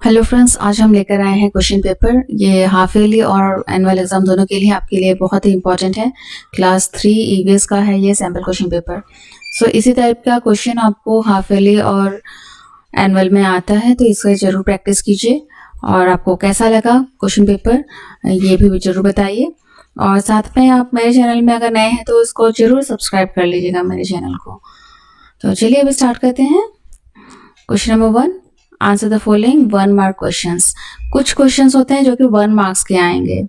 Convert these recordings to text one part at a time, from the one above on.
Hello friends, आज हम लेकर आए हैं क्वेश्चन पेपर। ये हाफ ईयरली और एनुअल एग्जाम दोनों के लिए आपके लिए बहुत ही इंपॉर्टेंट है। क्लास 3 ईवीएस का है ये सैम्पल क्वेश्चन पेपर। सो इसी टाइप का क्वेश्चन आपको हाफ ईयरली और एनुअल में आता है, तो इसका ज़रूर प्रैक्टिस कीजिए। और आपको कैसा लगा क्वेश्चन पेपर ये भी ज़रूर बताइए। और साथ में आप मेरे चैनल में अगर नए हैं तो इसको ज़रूर सब्सक्राइब कर लीजिएगा मेरे चैनल को। तो चलिए अभी स्टार्ट करते हैं। Question number 1, answer the following 1 mark questions. कुछ क्वेश्चंस होते हैं जो कि 1 मार्क्स के आएंगे,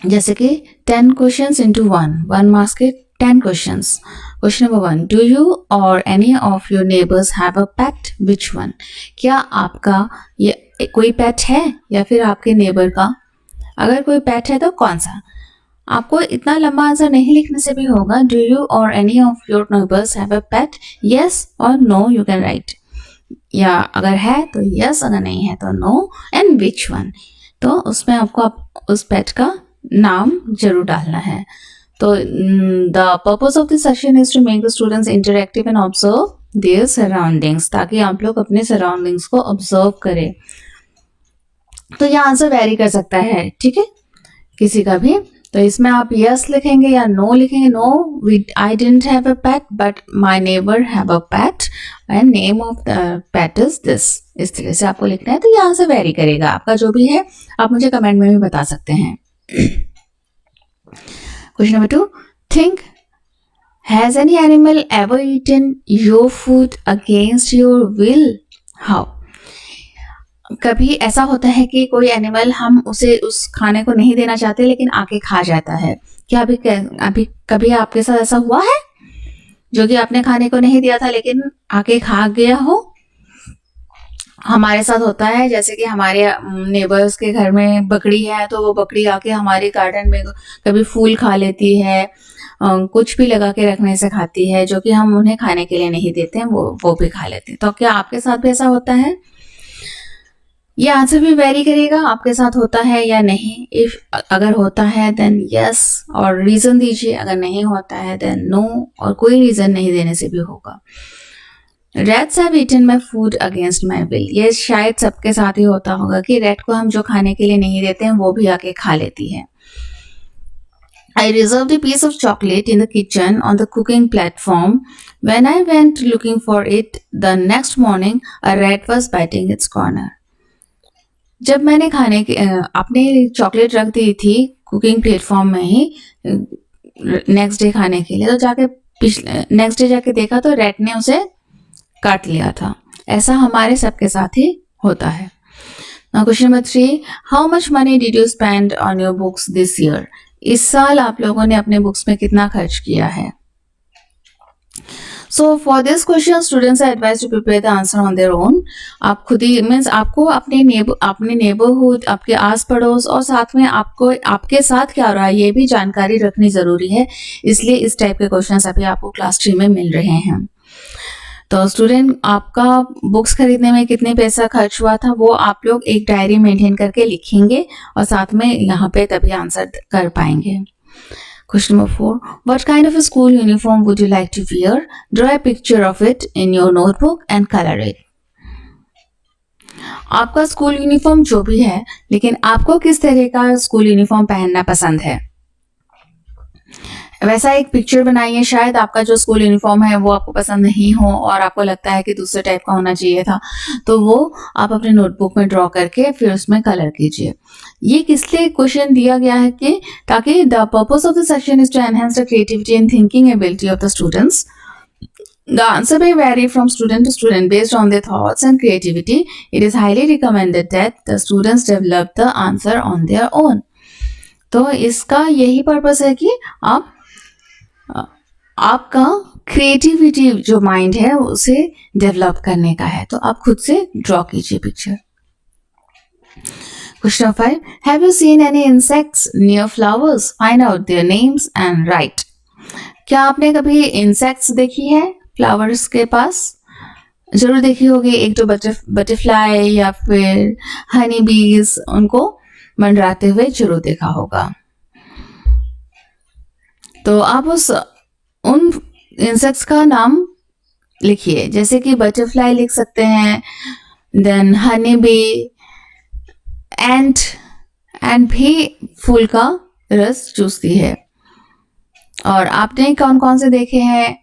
जैसे कि 10 क्वेश्चंस इंटू 1 मार्क्स के 10 questions. Question number 1, do you or any of your neighbours have a pet, which one? क्या आपका ये कोई पेट है या फिर आपके नेबर का? अगर कोई पेट है तो कौन सा? आपको इतना लंबा आंसर नहीं लिखने से भी होगा। Do you or any of your neighbours have a pet, yes और नो यू कैन राइट। या अगर है तो यस, अगर नहीं है तो नो, एंड विच वन। तो उसमें आपको उस पेट का नाम जरूर डालना है। तो the purpose of this session is to make the students interactive and observe their surroundings, ताकि आप लोग अपने सराउंडिंग्स को ऑब्जर्व करें। तो यह आंसर वेरी कर सकता है, ठीक है, किसी का भी। तो इसमें आप यस लिखेंगे या नो लिखेंगे। No, I didn't have a pet but my neighbour have a pet and name of the pet is this. इस तरह से आपको लिखना है। तो ये आंसर वेरी करेगा, आपका जो भी है आप मुझे कमेंट में भी बता सकते हैं। Question number 2, think, has any animal ever eaten your food against your will? How? कभी ऐसा होता है कि कोई एनिमल, हम उसे उस खाने को नहीं देना चाहते लेकिन आके खा जाता है। क्या अभी कभी आपके साथ ऐसा हुआ है जो कि आपने खाने को नहीं दिया था लेकिन आके खा गया हो? हमारे साथ होता है, जैसे कि हमारे नेबर्स के घर में बकरी है तो वो बकरी आके हमारे गार्डन में कभी फूल खा लेती है, कुछ भी लगा के रखने से खाती है जो कि हम उन्हें खाने के लिए नहीं देते हैं, वो भी खा लेते हैं। तो क्या आपके साथ भी ऐसा होता है? ये आंसर भी वेरी करेगा, आपके साथ होता है या नहीं। इफ अगर होता है देन यस और रीजन दीजिए, अगर नहीं होता है देन नो और कोई रीजन नहीं देने से भी होगा। Rats have eaten my food against my will. ये शायद सबके साथ ही होता होगा कि रैट को हम जो खाने के लिए नहीं देते हैं वो भी आके खा लेती है। I reserved a piece of chocolate in the kitchen on the cooking platform. When I went looking for it the next morning, a rat was biting its corner. जब मैंने खाने के अपने चॉकलेट रख दी थी कुकिंग प्लेटफॉर्म में ही next day खाने के लिए, तो जाके नेक्स्ट डे जाके देखा तो रैट ने उसे काट लिया था। ऐसा हमारे सबके साथ ही होता है। Question number 3, how much money did you spend on your books this year? इस साल आप लोगों ने अपने बुक्स में कितना खर्च किया है? So for this question, students are advised to prepare the answer on their own. आप खुद ही मीन्स आपको अपने नेबरहुड, आपके आस पड़ोस और साथ में आपको आपके साथ क्या हो रहा है ये भी जानकारी रखनी जरूरी है। इसलिए इस टाइप के क्वेश्चंस अभी आपको क्लास 3 में मिल रहे हैं। तो स्टूडेंट, आपका बुक्स खरीदने में कितने पैसा खर्च हुआ था वो आप लोग एक डायरी मेंटेन करके लिखेंगे और साथ में यहाँ पे तभी आंसर कर पाएंगे। Question number 4, what kind of a school uniform would you like to wear? Draw a picture of it in your notebook and color it. आपका स्कूल यूनिफॉर्म जो भी है, लेकिन आपको किस तरह का स्कूल यूनिफॉर्म पहनना पसंद है, वैसा एक पिक्चर बनाइए। शायद आपका जो स्कूल यूनिफॉर्म है वो आपको पसंद नहीं हो और आपको लगता है कि दूसरे टाइप का होना चाहिए था, तो वो आप अपने नोटबुक में ड्रॉ करके फिर उसमें कलर कीजिए। ये किस लिए क्वेश्चन दिया गया है कि ताकि the purpose of the section is to enhance the creativity and thinking ability of the students. The answer may vary from student to student based on their thoughts and creativity. It is highly recommended that the students develop the answer on their own. तो इसका यही purpose है कि आपका creativity जो mind है उसे develop करने का है, तो आप खुद से ड्रॉ कीजिए picture. Question 5, have you seen any insects near flowers? Find out their names and write. क्या आपने कभी इंसेक्ट्स देखी है फ्लावर्स के पास? जरूर देखी होगी, एक तो बटरफ्लाई या फिर हनी बीज, उनको मंडराते हुए जरूर देखा होगा। तो आप उन इंसेक्ट्स का नाम लिखिए, जैसे कि बटरफ्लाई लिख सकते हैं, देन हनी बी, एंड भी फूल का रस चूसती है। और आपने कौन कौन से देखे हैं?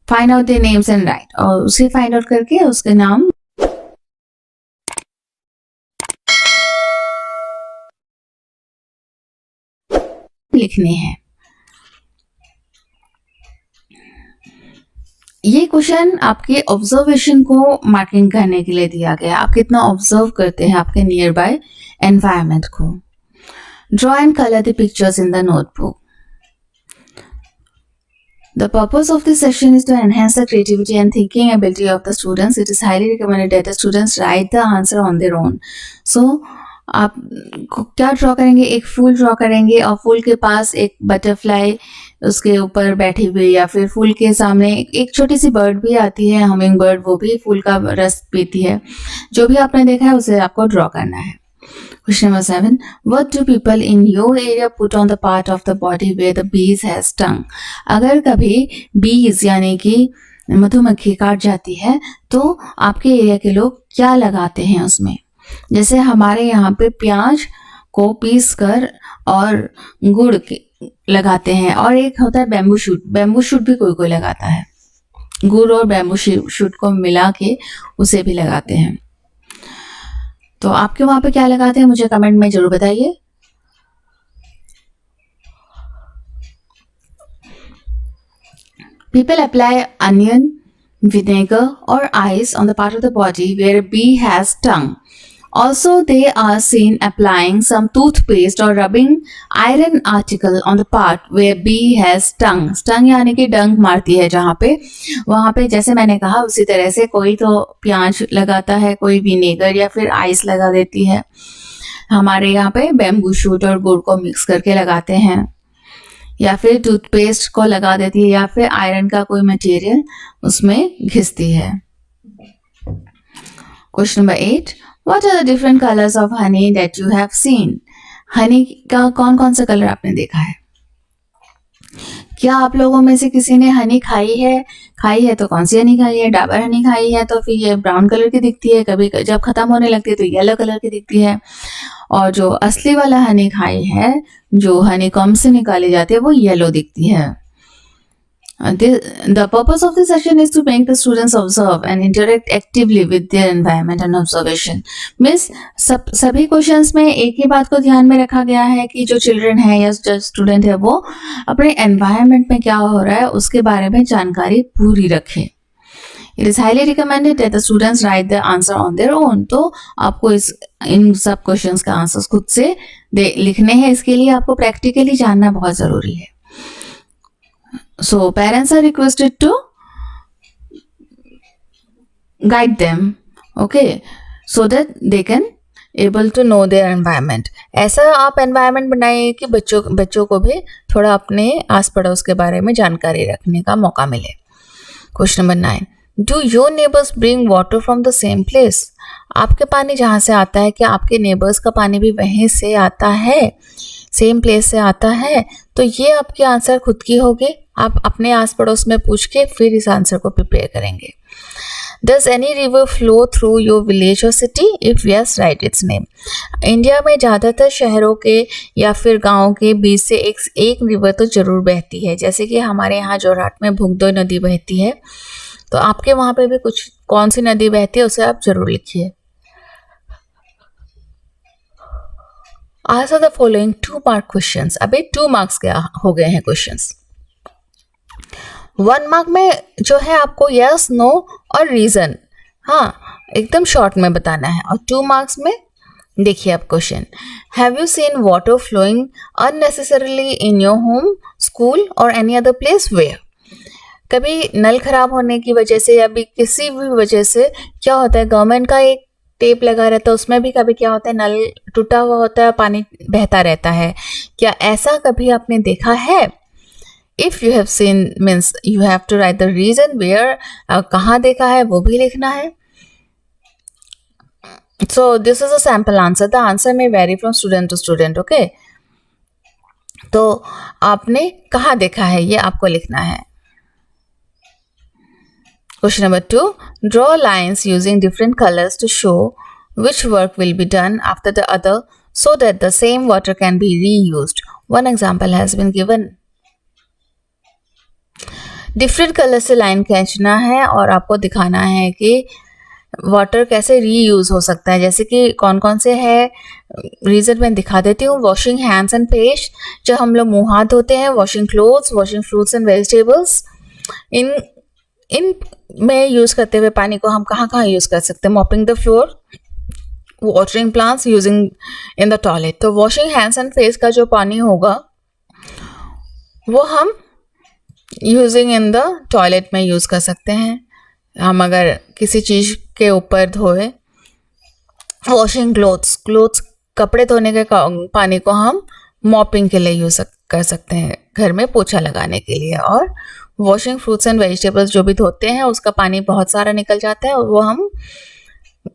Find out the names and right, और उसे फाइंड आउट करके उसके नाम लिखने हैं। ये क्वेश्चन आपके ऑब्जर्वेशन को मार्किंग करने के लिए दिया गया, आप कितना ऑब्जर्व करते हैं आपके नियर बाय एनवायरमेंट को। Draw and colour the pictures in the notebook. The purpose of this session is to enhance the creativity and thinking ability of the students. It is highly recommended that the students write the answer on their own. So, आप क्या draw करेंगे? एक फूल draw करेंगे और फूल के पास एक butterfly उसके ऊपर बैठी हुई, या फिर फूल के सामने एक छोटी सी बर्ड भी आती है, हमिंग बर्ड, वो भी फूल का रस पीती है। जो भी आपने देखा है उसे आपको ड्रॉ करना है। Question number 7. What do people in your area put on the part of the body where the bees has stung? अगर कभी bees यानी कि मधुमक्खी काट जाती है तो आपके एरिया के लोग क्या लगाते हैं उसमें? जैसे हमारे यहाँ पे प्याज को पीस कर और गुड़ के लगाते हैं, और एक होता है बैम्बू शूट। बैम्बू शूट भी कोई कोई लगाता है, गुड़ और बैम्बू शूट को मिला के उसे भी लगाते हैं। तो आपके वहां पे क्या लगाते हैं मुझे कमेंट में जरूर बताइए। People apply onion, vinegar or ice on the part of the body where a bee has stung. Also, they are seen applying some toothpaste or rubbing iron article on the part where bee has stung. Stung यानी कि डंक मारती है जहाँ पे, वहाँ पे जैसे मैंने कहा उसी तरह से कोई तो प्याज लगाता है, कोई विनेगर या फिर आइस लगा देती है। हमारे यहाँ पे बैम्बू शूट और गुड़ को मिक्स करके लगाते हैं, या फिर टूथपेस्ट को लगा देती है, या फिर आयरन का कोई मटेरियल उसमें घिसती है। Question number 8. What are the different colors of honey that you have seen? Honey का कौन कौन सा कलर आपने देखा है? क्या आप लोगों में से किसी ने हनी खाई है? खाई है तो कौन सी हनी खाई है? डाबर हनी खाई है तो फिर ये ब्राउन कलर की दिखती है, कभी जब खत्म होने लगती है तो येलो कलर की दिखती है, और जो असली वाला हनी खाई है, जो हनी कॉम्ब से निकाली जाती है, वो येलो दिखती है। The purpose of this session is to make the students observe and interact actively with their environment and observation. Means सभी क्वेश्चंस में एक ही बात को ध्यान में रखा गया है कि जो चिल्ड्रन है या जो स्टूडेंट है वो अपने एनवायरनमेंट में क्या हो रहा है उसके बारे में जानकारी पूरी रखे। It is highly recommended that the students write the answer on their own. तो आपको इन सब क्वेश्चंस का आंसर्स खुद से लिखने हैं, इसके लिए आपको प्रैक्टिकली जानना बहुत जरूरी है। So parents are requested to guide them, okay, so that they can able to know their environment. ऐसा आप environment बनाइए कि बच्चों को भी थोड़ा अपने आस पड़ोस के बारे में जानकारी रखने का मौका मिले। Question number 9. Do your neighbors bring water from the same place? आपके पानी जहाँ से आता है, क्या आपके नेबर्स का पानी भी वहीं से आता है, सेम प्लेस से आता है? तो ये आपकी आंसर खुद की होगी, आप अपने आस पड़ोस में पूछ के फिर इस आंसर को प्रिपेयर करेंगे। Does any river flow through your village or city? If yes, write its name. India में ज़्यादातर शहरों के या फिर गाँव के बीच से एक रिवर तो ज़रूर बहती है, जैसे कि हमारे यहाँ जोरहाट में भुगदोई नदी बहती है। तो आपके वहाँ पे भी कुछ कौन सी नदी बहती है उसे आप ज़रूर लिखिए। Answer the following 2-mark questions. अभी 2 मार्क्स क्या हो गए हैं क्वेश्चंस। 1 मार्क में जो है आपको यस, नो और रीजन, हाँ, एकदम शॉर्ट में बताना है। और 2 मार्क्स में देखिए आप question, have you seen water flowing unnecessarily in your home, school और एनी अदर प्लेस वेयर? कभी नल खराब होने की वजह से या भी किसी भी वजह से क्या होता है, गवर्नमेंट का एक टेप लगा रहता है, उसमें भी कभी क्या होता है, नल टूटा हुआ होता है, पानी बहता रहता है। क्या ऐसा कभी आपने देखा है? If you have seen means you have to write the reason where, कहाँ देखा है वो भी लिखना है। So this is a sample answer. The answer may vary from student to student, okay? तो आपने कहाँ देखा है ये आपको लिखना है। Question number 2. Draw lines using different colors to show which work will be done after the other so that the same water can be reused. One example has been given. Different colour से line खींचना है और आपको दिखाना है कि water कैसे reuse हो सकता है. जैसे कि कौन कौन से है रीजन मैं दिखा देती हूँ. वॉशिंग हैंड्स एंड फेस, जब हम लोग मुंह हाथ धोते हैं. Washing clothes, washing fruits and vegetables. इन में यूज करते हुए पानी को हम कहाँ कहाँ यूज कर सकते हैं. Mopping the floor, watering plants, using in the toilet. तो वॉशिंग हैंड्स एंड फेस का जो पानी होगा वो हम यूजिंग इन द टॉयलेट में यूज कर सकते हैं. हम अगर किसी चीज के ऊपर धोए. वॉशिंग क्लोथ्स कपड़े धोने के पानी को हम मॉपिंग के लिए यूज कर सकते हैं, घर में पोछा लगाने के लिए. और वॉशिंग फ्रूट्स एंड वेजिटेबल्स जो भी धोते हैं उसका पानी बहुत सारा निकल जाता है और वो हम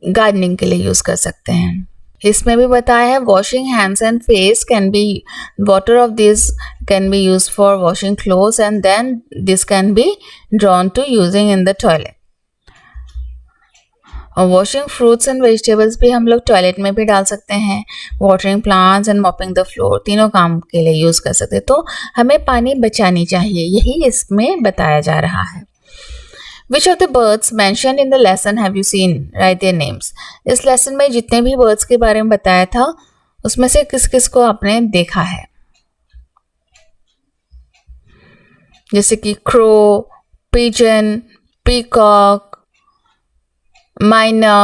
गार्डनिंग के लिए यूज कर सकते हैं. इसमें भी बताया है washing hands and face can be, water of this can be use for washing clothes and then this can be drawn to using in the toilet. और वॉशिंग फ्रूट्स एंड वेजिटेबल्स भी हम लोग टॉयलेट में भी डाल सकते हैं. Watering plants and mopping the floor, तीनों काम के लिए यूज कर सकते हैं. तो हमें पानी बचानी चाहिए, यही इसमें बताया जा रहा है. Which of the birds mentioned in the lesson have you seen? Write their names. इस लेसन में जितने भी बर्ड्स के बारे में बताया था उसमें से किस किस को आपने देखा है. जैसे कि क्रो, पिजन, पीकॉक, माइना,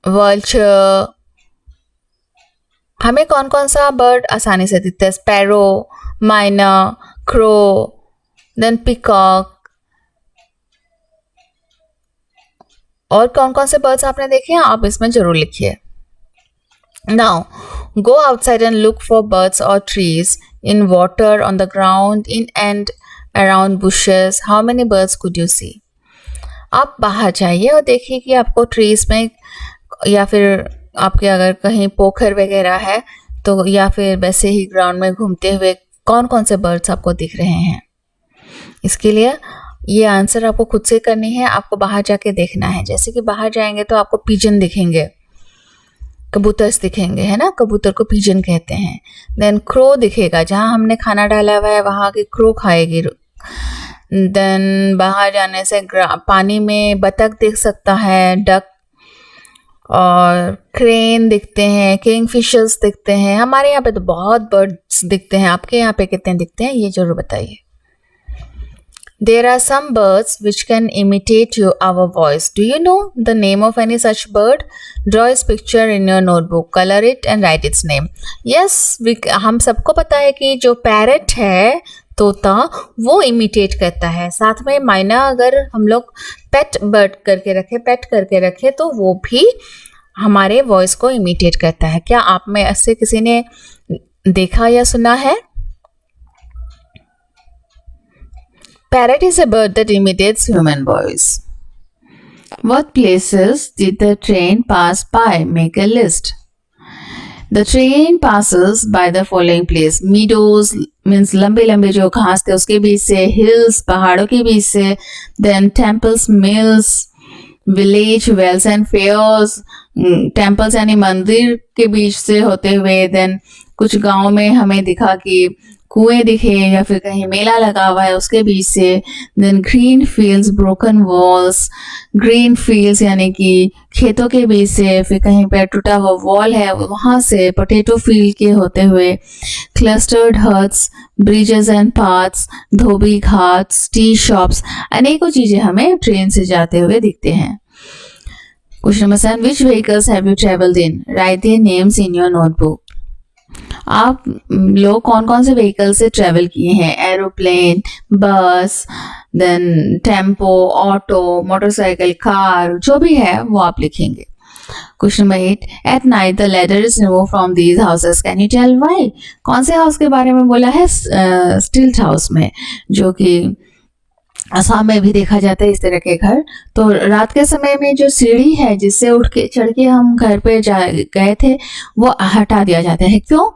वल्चर. हमें कौन कौन सा बर्ड आसानी से दिखता है? स्पैरो, माइना, क्रो, देन पीकॉक. और कौन कौन से बर्ड्स आपने देखे हैं आप इसमें जरूर लिखिए. Now go outside and look for birds or trees in water, on the ground, in and around bushes. How many birds could you see? आप बाहर जाइए और देखिए कि आपको ट्रीज में या फिर आपके अगर कहीं पोखर वगैरह है तो, या फिर वैसे ही ग्राउंड में घूमते हुए कौन कौन से बर्ड्स आपको दिख रहे हैं. इसके लिए ये आंसर आपको खुद से करनी है, आपको बाहर जाके देखना है. जैसे कि बाहर जाएंगे तो आपको पिजन दिखेंगे, कबूतर दिखेंगे, है ना. कबूतर को पिजन कहते हैं. देन क्रो दिखेगा, जहाँ हमने खाना डाला हुआ है वहाँ की क्रो खाएगी. देन बाहर जाने से पानी में बतख दिख सकता है, डक, और क्रेन दिखते हैं, किंगफिशर्स दिखते हैं. हमारे यहाँ पे तो बहुत बर्ड्स दिखते हैं, आपके यहाँ पे कितने दिखते हैं ये जरूर बताइए. There are some birds which can imitate our voice. Do you know the name of any such bird? Draw its picture in your notebook, color it and write its name. Yes, हम सबको पता है कि जो parrot है, तोता, वो imitate करता है. साथ में माइना अगर हम लोग पेट करके रखे तो वो भी हमारे वॉइस को इमिटेट करता है. क्या आप में ऐसे किसी ने देखा या सुना है? Parrot is a bird that imitates human voice. What places did the train pass by? Make a list. The train passes by the following place. Meadows means लंबे लंबे जो घास थे उसके बीच से, hills पहाड़ों के बीच से, then temples, mills, village, wells and fairs, temples यानी मंदिर के बीच से होते हुए, then कुछ गांव में हमें दिखा कि कुएं दिखे या फिर कहीं मेला लगा हुआ है उसके बीच से. Then green fields, broken walls, green fields यानी कि खेतों के बीच से, फिर कहीं पर टूटा हुआ वॉल है वहाँ से, पोटैटो फील्ड के होते हुए, clustered huts, bridges and paths, Dhobi Ghats, T shops. अनेकों चीजें हमें ट्रेन से जाते हुए दिखते हैं. Question number 7. Which vehicles have you traveled in? Write their names in your notebook. आप लोग कौन कौन से व्हीकल से ट्रेवल किए हैं? Aeroplane, bus, then tempo, auto, motorcycle, car, जो भी है वो आप लिखेंगे. Question number 8. At night the ladder is remove from these houses. Can you tell why? कौन से हाउस के बारे में बोला है? स्टिल्ट हाउस में, जो कि असम में भी देखा जाता है इस तरह के घर. तो रात के समय में जो सीढ़ी है जिससे उठ के चढ़ के हम घर पे गए थे वो हटा दिया जाता है. क्यों?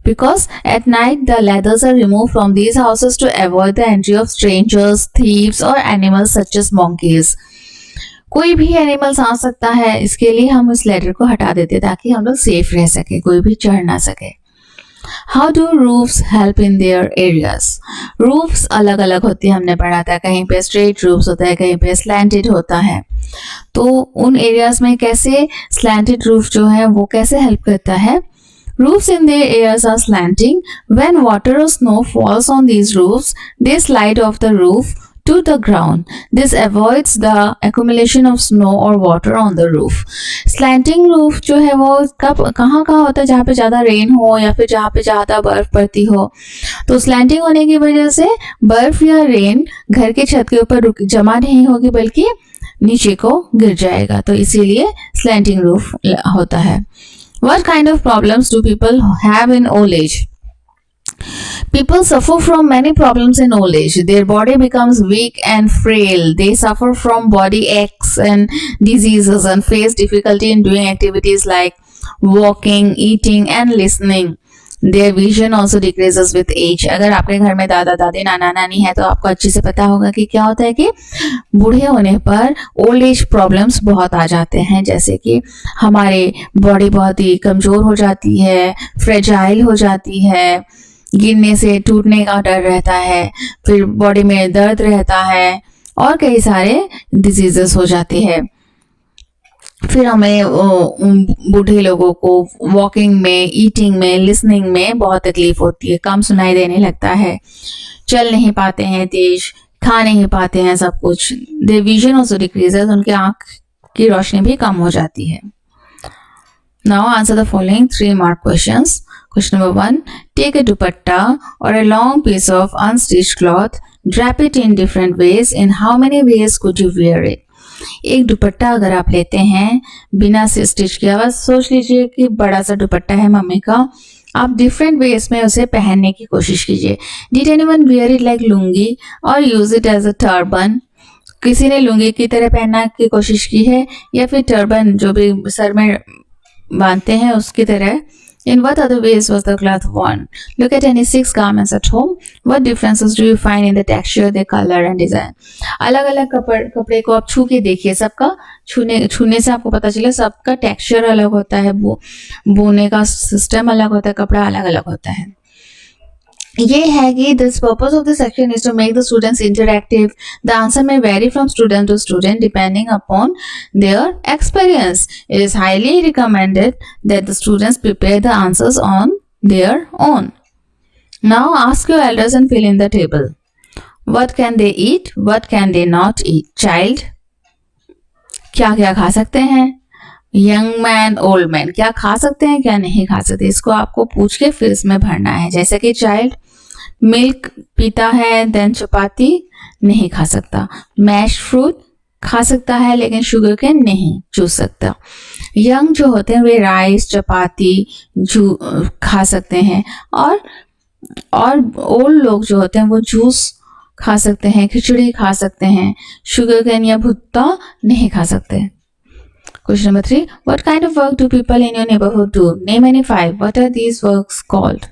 because at night the ladders are removed from these houses to avoid the entry of strangers, thieves or animals such as monkeys. कोई भी एनिमल्स आ सकता है, इसके लिए हम उस लैडर को हटा देते ताकि हम लोग सेफ रह सके, कोई भी चढ़ ना सके. How do roofs help in their areas? Roofs अलग अलग होती है, हमने पढ़ा था. कहीं पे straight roofs होता है, कहीं पे slanted होता है. तो उन एरियाज में कैसे slanted roof जो है वो कैसे हेल्प करता है? Roofs in their areas are slanting. When water or snow falls on these roofs, they slide off the roof to the ground. This avoids the accumulation of snow or water on the roof. Slanting roof जो है वो कहाँ होता है, जहाँ पे ज़्यादा rain हो या फिर जहाँ पे ज़्यादा बर्फ पड़ती हो. तो स्लैंटिंग होने की वजह से बर्फ या रेन घर के छत के ऊपर जमा नहीं होगी बल्कि नीचे को गिर जाएगा, तो इसीलिए स्लैंटिंग रूफ होता है. What kind of problems do people have in old age? People suffer from many problems in old age. Their body becomes weak and frail. They suffer from body aches and diseases and face difficulty in doing activities like walking, eating and listening. Their vision also decreases with age. अगर आपके घर में दादा दादी नाना नानी है तो आपको अच्छे से पता होगा कि क्या होता है कि बूढ़े होने पर ओल्ड एज प्रॉब्लम्स बहुत आ जाते हैं, जैसे कि हमारे बॉडी बहुत ही कमज़ोर हो जाती है, फ्रेजाइल हो जाती है, गिरने से टूटने का डर रहता है, फिर बॉडी में दर्द रहता है और कई सारे डिजीजेस हो जाती है. फिर हमें बूढ़े लोगों को वॉकिंग में, ईटिंग में, लिसनिंग में बहुत तकलीफ होती है, कम सुनाई देने लगता है, चल नहीं पाते हैं तेज, खा नहीं पाते हैं सब कुछ. देयर विजन ऑल्सो डिक्रीजेस, उनके आँख की रोशनी भी कम हो जाती है. Now answer the following 3 mark questions. Question number 1. Take a dupatta or a long piece of unstitched cloth, wrap it in different ways. In how many ways could you wear it? एक दुपट्टा अगर आप लेते हैं बिना से stitch किया, बस सोच लीजिए कि बड़ा सा दुपट्टा है मम्मी का, आप डिफरेंट वेज में उसे पहनने की कोशिश कीजिए. Did anyone wear it like lungi और use it as a turban? किसी ने लुंगी की तरह पहनने की कोशिश की है या फिर टर्बन जो भी सर में बांधते हैं उसकी तरह. In what other ways was the cloth worn? Look at any 6 garments at home. What differences do you find in the texture, their color and design? अलग अलग कपड़े को आप छू के देखिए, सबका छूने से आपको पता चले सबका टेक्सचर अलग होता है, बोने का सिस्टम अलग होता है, कपड़ा अलग अलग होता है. ये है कि this purpose of the section is to make the students interactive. The answer may vary from student to student depending upon their experience. It is highly recommended that the students prepare the answers on their own. Now ask your elders and fill in the table. What can they eat? What can they not eat? Child, क्या क्या खा सकते हैं? Young man, old man, क्या खा सकते हैं, क्या नहीं खा सकते, इसको आपको पूछ के फिर इसमें भरना है. जैसे कि चाइल्ड मिल्क पीता है, देन चपाती नहीं खा सकता. मैश फ्रूट खा सकता है लेकिन शुगर केन नहीं चूस सकता. यंग जो होते हैं वे राइस, चपाती खा सकते हैं और ओल्ड लोग जो होते हैं वो जूस खा सकते हैं, खिचड़ी खा सकते हैं, शुगर केन या भुट्टा नहीं खा सकते. Question number 3. What kind of work do people in your neighborhood do? Name any 5. What are these works called?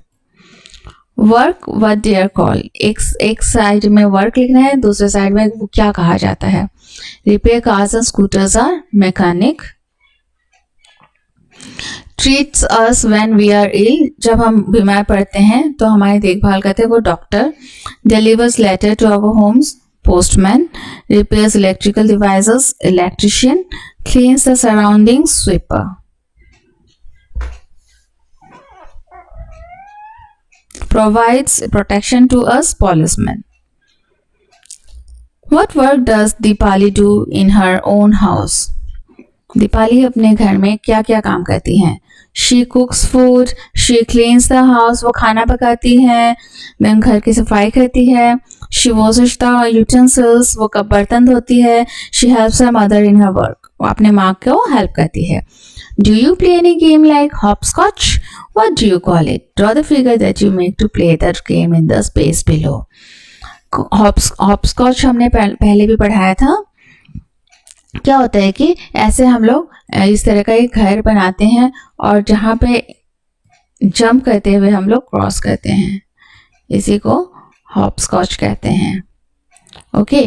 Work, what they are called. एक साइड में वर्क लिखना है, दूसरे साइड में वो क्या कहा जाता है. Repair cars and scooters are mechanic. Treats us when we are ill. जब हम बीमार पड़ते हैं तो हमारी देखभाल करते हैं वो doctor. Delivers letter to our homes, postman. Repairs electrical devices, electrician. Cleans the surroundings, sweeper. Provides protection to us, policeman. What work does Deepali do in her own house? Deepali अपने घर में क्या क्या काम करती हैं? She cooks food, she cleans the house, वो खाना पकाती है, then घर की सफाई करती है. She washes the utensils, वो कप बर्तन धोती है. She helps her mother in her work, वो अपने माँ को हेल्प करती है. Do you play any game like hopscotch? What do you call it? Draw the figure that you make to play that game in the space below. hopscotch हमने पहले भी पढ़ाया था. क्या होता है कि ऐसे हम लोग इस तरह का एक घर बनाते हैं और जहाँ पे जंप करते हुए हम लोग क्रॉस करते हैं, इसी को हॉप स्कॉच कहते हैं। ओके,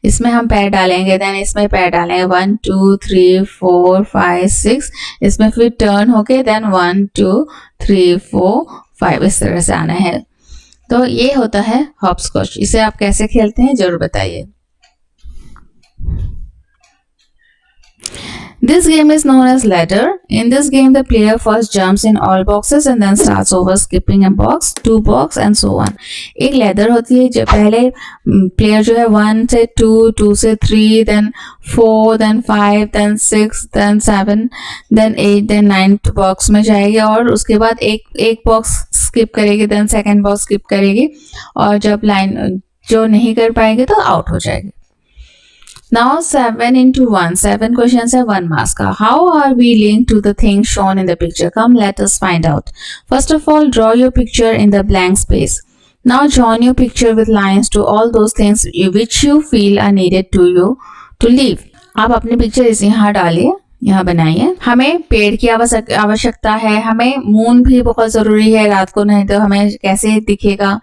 इसमें हम पैर डालेंगे, देन इसमें पैर डालेंगे 1 2 3 4 5 6, इसमें फिर टर्न होके देन 1 2 3 4 5 इस तरह से आना है। तो ये होता है हॉप स्कॉच। इसे आप कैसे खेलते हैं जरूर बताइए। This game is known as ladder. In this game, the player first jumps in all boxes and then starts over skipping a box, 2 box and so on. एक ladder होती है, जो पहले player जो है 1 से 2, 2 से 3, then 4, then 5, then 6, then 7, then 8, then 9 box में जाएगी और उसके बाद एक box skip करेगी, then second box skip करेगी और जब line जो नहीं कर पाएगी तो out हो जाएगी। Now 7 into 1. 7 questions have 1 mark. How are we linked to the things shown in the picture? Come, let us find out. First of all, draw your picture in the blank space. Now join your picture with lines to all those things which you feel are needed to you to live. आप अपनी picture इसे यहाँ डालिए, यहाँ बनाइए। हमें पेड़ की आवश्यकता है, हमें मून भी बहुत ज़रूरी है, रात को नहीं तो हमें कैसे दिखेगा,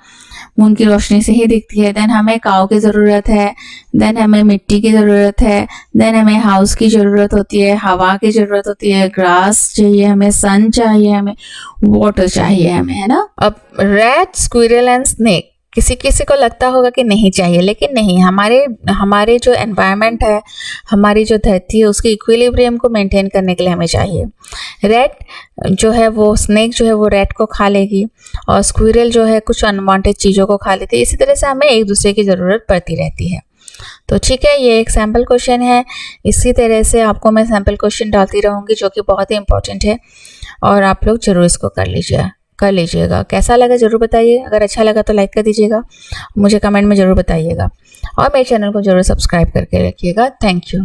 मून की रोशनी से ही दिखती है। देन हमें काऊ की ज़रूरत है, देन हमें मिट्टी की ज़रूरत है, देन हमें हाउस की ज़रूरत होती है, हवा की ज़रूरत होती है, ग्रास चाहिए हमें, सन चाहिए हमें, वाटर चाहिए हमें, है ना। अब रैट, स्क्विरल एंड स्नेक किसी किसी को लगता होगा कि नहीं चाहिए, लेकिन नहीं, हमारे जो एनवायरनमेंट है, हमारी जो धरती है, उसकी इक्विलिब्रियम को मेंटेन करने के लिए हमें चाहिए। रैट जो है वो, स्नेक जो है वो रैट को खा लेगी और स्क्विरल जो है कुछ अनवांटेड चीज़ों को खा लेती है। इसी तरह से हमें एक दूसरे की ज़रूरत पड़ती रहती है। तो ठीक है, ये एक सैम्पल क्वेश्चन है। इसी तरह से आपको मैं सैम्पल क्वेश्चन डालती रहूँगी जो कि बहुत ही इंपॉर्टेंट है और आप लोग ज़रूर इसको कर लीजिएगा। कैसा लगा ज़रूर बताइए। अगर अच्छा लगा तो लाइक कर दीजिएगा, मुझे कमेंट में ज़रूर बताइएगा और मेरे चैनल को ज़रूर सब्सक्राइब करके रखिएगा। Thank you.